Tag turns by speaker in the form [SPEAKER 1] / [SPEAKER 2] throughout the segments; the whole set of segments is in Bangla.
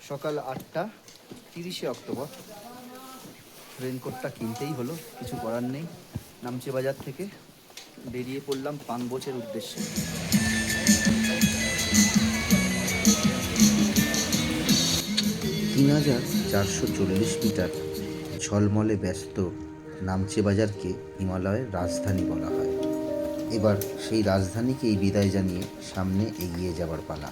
[SPEAKER 1] সকাল 8টা 30শে অক্টোবর। রেনকোটটা কিনতেই হলো, কিছু করার নেই। নামচে বাজার থেকে বেরিয়ে পড়লাম পানবোচের উদ্দেশ্যে।
[SPEAKER 2] 3440 মিটার ঝলমলে ব্যস্ত নামচে বাজারকে হিমালয়ের রাজধানী বলা হয়। এবার সেই রাজধানীকেই বিদায় জানিয়ে সামনে এগিয়ে যাবার পালা।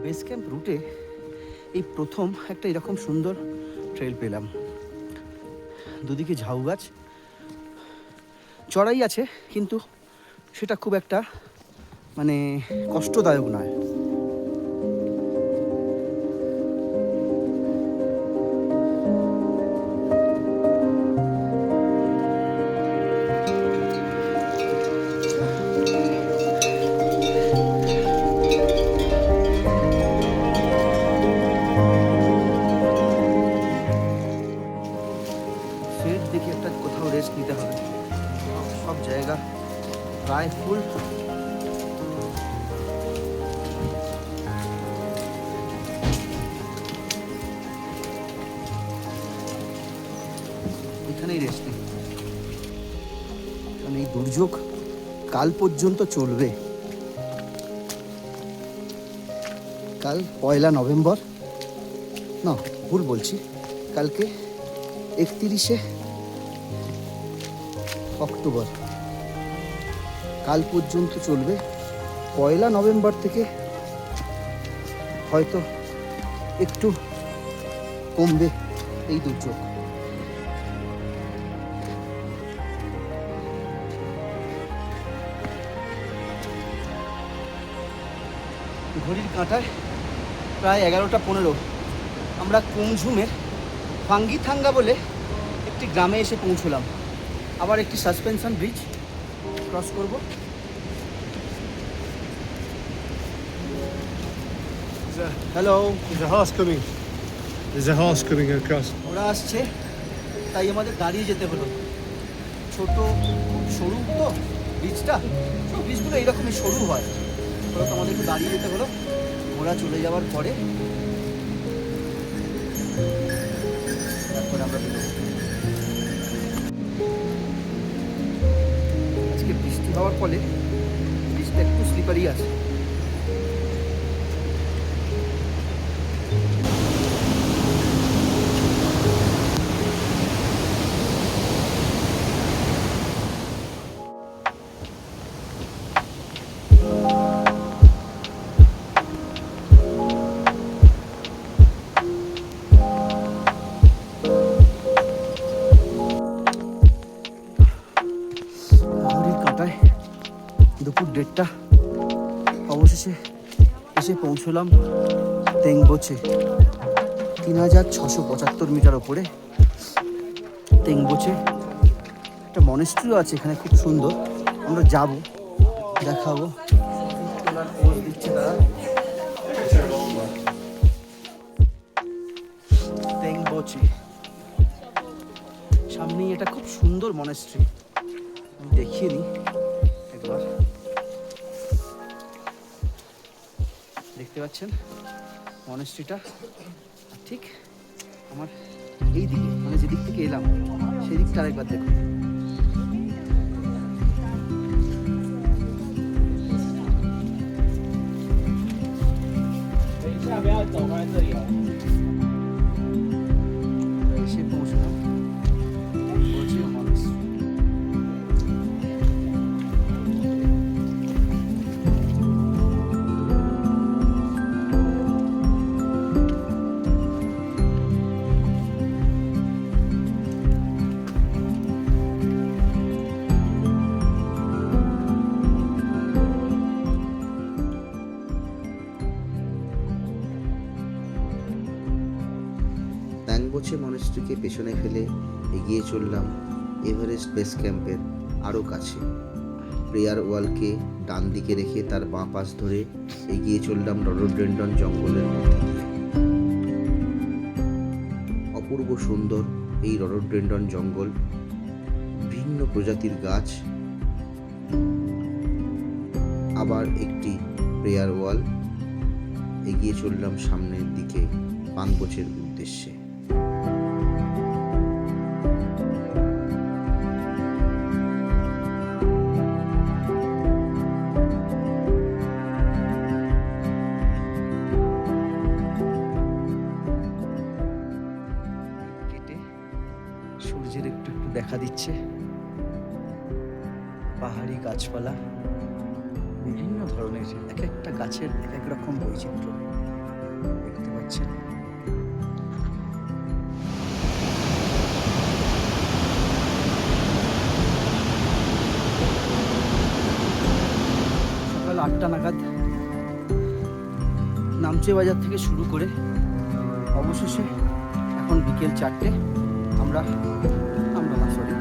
[SPEAKER 1] বেস ক্যাম্প রুটে এই প্রথম একটা এরকম সুন্দর ট্রেল পেলাম। দুদিকে ঝাউ গাছ, চড়াই আছে, কিন্তু সেটা খুব একটা মানে কষ্টদায়ক নয়। ফের দেখি একটা কোথাও রেস্ট নিতে হবে। সব জায়গা প্রায় ফুল। এখানেই রেস্ট নেই, কারণ এই দুর্যোগ কাল পর্যন্ত চলবে। কাল 1 নভেম্বর, না ভুল বলছি, কালকে 31শে অক্টোবর। কাল পর্যন্ত চলবে। 1 নভেম্বর থেকে হয়তো একটু কমবে এই দুর্যোগ। ঘড়ির কাঁটায় প্রায় 11টা 15। আমরা কুমঝুমের ফাঙ্গিথাঙ্গা বলে একটি গ্রামে এসে পৌঁছলাম। আবার একটি সাসপেনশন ব্রিজ ক্রস করব। Hello,
[SPEAKER 3] There's a horse coming. There's a horse coming across.
[SPEAKER 1] ওরা আসছে, তাই আমাদের দাঁড়িয়ে যেতে হলো। ছোট সরু তো ব্রিজটা, ব্রিজগুলো এইরকমই সরু হয়, ওরা তো আমাদেরকে দাঁড়িয়ে যেতে হলো। ওরা চলে যাওয়ার পরে তারপরে আমরা বেরোবো। আজকে বৃষ্টি হওয়ার ফলে ব্রিজটা একটু স্লিপারি আছে। ঘড়ির কাঁটায় দুপুর 1:30 অবশেষে এসে পৌঁছলাম তেংবোচে। 3675 মিটার ওপরে তেংবোচে একটা মনেস্ট্রিও আছে এখানে, খুব সুন্দর। আমরা যাব, দেখাবো। পোজ দিচ্ছে তারা। তেংবোচে সামনেই এটা খুব সুন্দর মনেস্ট্রি, আমি দেখিয়ে দিই একবার। দেখতে পাচ্ছেন মনেস্ট্রিটা ঠিক আমার এই দিকে, মানে যেদিক থেকে এলাম সেই দিকটা আরেকবার দেখুন। এসে পৌঁছলাম বলছি মনেস্ট্রি।
[SPEAKER 2] ট্যাংবোচে মনেস্ট্রিকে পেছনে ফেলে এগিয়ে চললাম এভারেস্ট বেস ক্যাম্পের আরও কাছে। প্রেয়ার ওয়ালকে ডান দিকে রেখে তার বাঁ পাশ ধরে এগিয়ে চললাম রডোডেন্ড্রন জঙ্গলের মধ্যে দিয়ে। অপূর্ব সুন্দর এই রডোডেন্ড্রন জঙ্গল, ভিন্ন প্রজাতির গাছ, আবার একটি প্রেয়ার ওয়াল। এগিয়ে চললাম সামনের দিকে পানবোচের উদ্দেশ্যে।
[SPEAKER 1] কেটে সূর্যের একটু একটু দেখা দিচ্ছে, পাহাড়ি গাছপালা, বিভিন্ন ধরনের এক একটা গাছের এক এক রকম বৈচিত্র্য দেখতে পাচ্ছেন। সকাল 8টা নাগাদ নামচে বাজার থেকে শুরু করে অবশেষে এখন বিকেল 4টে আমি আসলে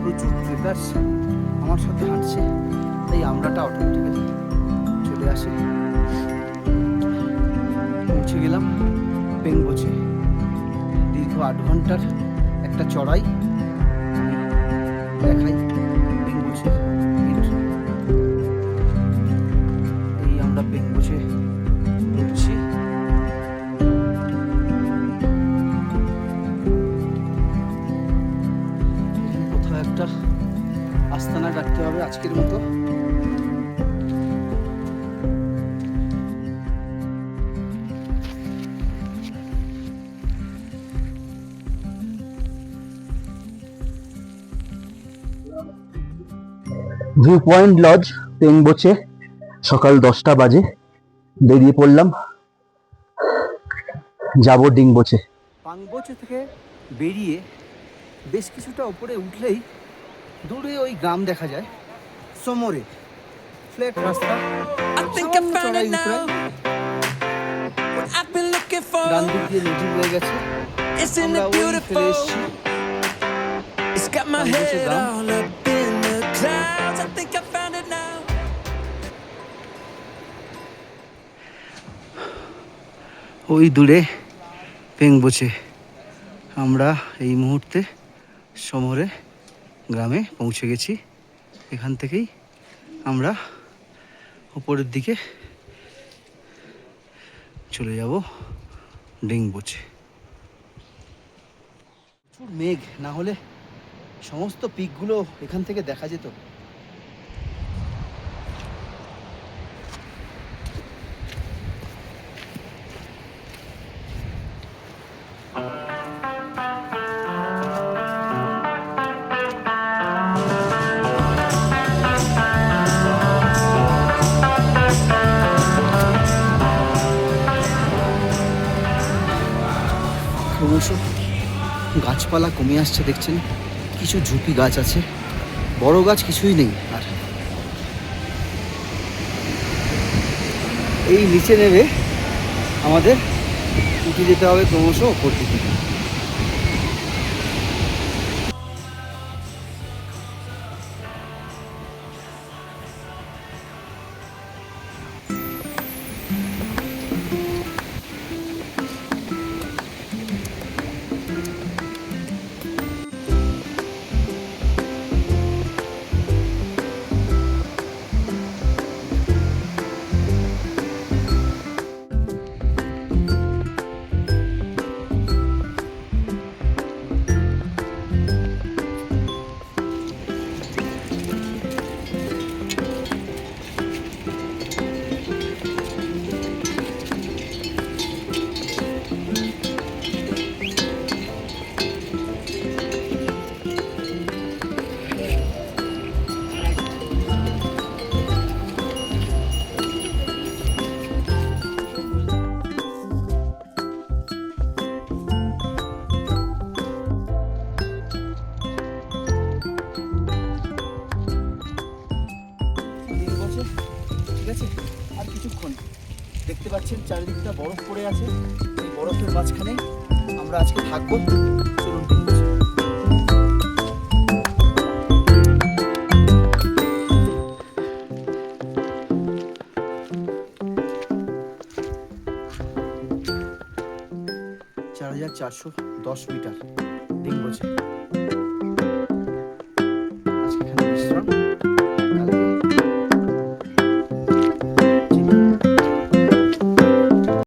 [SPEAKER 1] প্রচুর ট্রেকার্স আমার সাথে হাঁটছে, তাই আমরাটা অটোমেটিক্যালি চলে আসে। পৌঁছে গেলাম পেংবোচে। দীর্ঘ 8 ঘন্টার একটা চড়াই। দেখাই পেংবোচে। এই আমরা পেংবোচে উঠছি। কোথাও একটা আস্তানা কাটতে হবে আজকের মতো। ভিউ পয়েন্ট লজ পেংবোচে, সকাল 10টা বাজে। বেরিয়ে পড়লাম, যাব ডিংবোচে। পাংবোচে থেকে বেরিয়ে বেশ কিছুটা উপরে উঠলেই দূরে ওই গ্রাম দেখা যায়, সমরে। ফ্ল্যাট রাস্তা, সামান্য চড়াই উতরাই। ডান দিক দিয়ে নদী হয়ে গেছে, আমরা ওই ফেলে এসেছি পাংবোচে গ্রাম। ওই দূরে পেংবোচে। আমরা এই মুহূর্তে সমরে গ্রামে পৌঁছে গেছি। এখান থেকেই আমরা উপরের দিকে চলে যাব ডিংবোচে। প্রচুর মেঘ, না হলে সমস্ত পিকগুলো এখান থেকে দেখা যেত। ক্রমশ গাছপালা কমে আসছে দেখছেন, কিছু ঝুপি গাছ আছে, বড় গাছ কিছুই নেই। আর এই নিচে নেমে আমাদের উঠে যেতে হবে ক্রমশ ওপর দিকে। ঠিক আছে, আর কিছুক্ষণ। দেখতে পাচ্ছেন চারিদিকটা বরফ পড়ে আছে, এই বরফের মাঝখানে আমরা আজকে থাকবো। চলুন ডিংবোচে। 4410 মিটার ডিংবোচে।